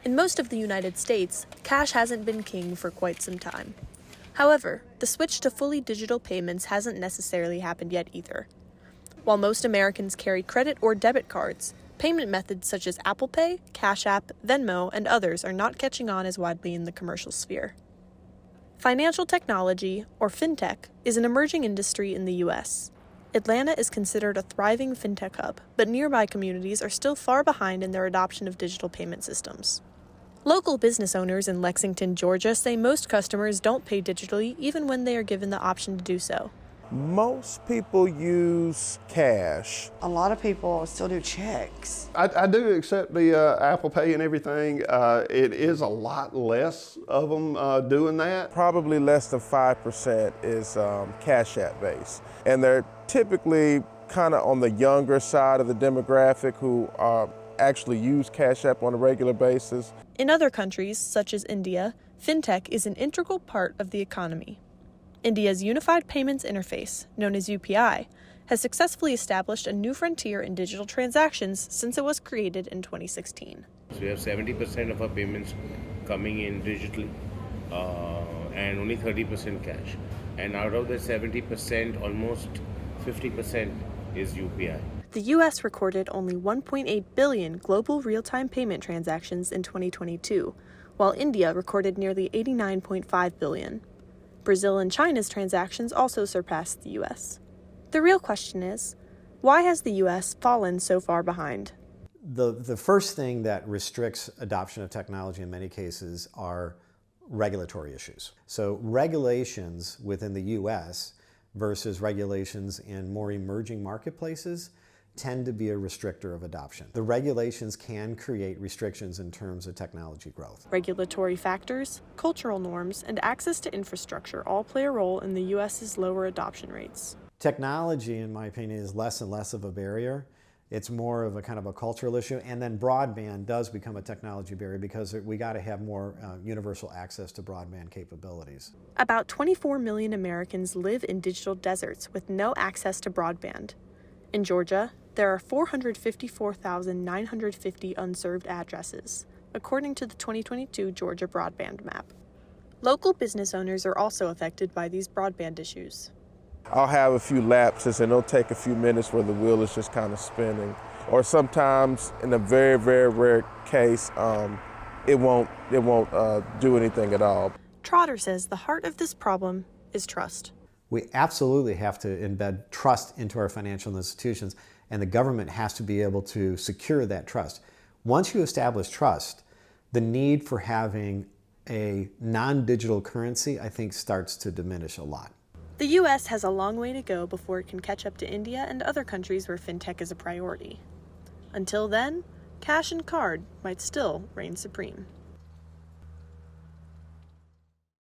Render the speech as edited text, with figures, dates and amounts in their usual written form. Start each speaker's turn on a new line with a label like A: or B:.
A: In most of the United States, cash hasn't been king for quite some time. However, the switch to fully digital payments hasn't necessarily happened yet either. While most Americans carry credit or debit cards, payment methods such as Apple Pay, Cash App, Venmo, and others are not catching on as widely in the commercial sphere. Financial technology, or fintech, is an emerging industry in the U.S. Atlanta is considered a thriving fintech hub, but nearby communities are still far behind in their adoption of digital payment systems. Local business owners in Lexington, Georgia say most customers don't pay digitally even when they are given the option to do so.
B: Most people use cash.
C: A lot of people still do checks.
D: I do accept the Apple Pay and everything. It is a lot less of them doing that.
B: Probably less than 5% is Cash App based. And they're typically kind of on the younger side of the demographic who actually use Cash App on a regular basis.
A: In other countries, such as India, fintech is an integral part of the economy. India's Unified Payments Interface, known as UPI, has successfully established a new frontier in digital transactions since it was created in 2016.
E: So we have 70% of our payments coming in digitally and only 30% cash. And out of the 70%, almost 50% is UPI.
A: The U.S. recorded only 1.8 billion global real-time payment transactions in 2022, while India recorded nearly 89.5 billion. Brazil and China's transactions also surpassed the U.S. The real question is, why has the U.S. fallen so far behind?
F: The first thing that restricts adoption of technology in many cases are regulatory issues. So regulations within the U.S. versus regulations in more emerging marketplaces tend to be a restrictor of adoption. The regulations can create restrictions in terms of technology growth.
A: Regulatory factors, cultural norms, and access to infrastructure all play a role in the U.S.'s lower adoption rates.
F: Technology, in my opinion, is less and less of a barrier. It's more of a kind of a cultural issue, and then broadband does become a technology barrier because we got to have more universal access to broadband capabilities.
A: About 24 million Americans live in digital deserts with no access to broadband. In Georgia, there are 454,950 unserved addresses, according to the 2022 Georgia Broadband Map. Local business owners are also affected by these broadband issues.
B: I'll have a few lapses and it'll take a few minutes where the wheel is just kind of spinning. Or sometimes, in a very, very rare case, it won't do anything at all.
A: Trotter says the heart of this problem is trust.
F: We absolutely have to embed trust into our financial institutions, and the government has to be able to secure that trust. Once you establish trust, the need for having a non-digital currency, I think, starts to diminish a lot.
A: The U.S. has a long way to go before it can catch up to India and other countries where fintech is a priority. Until then, cash and card might still reign supreme.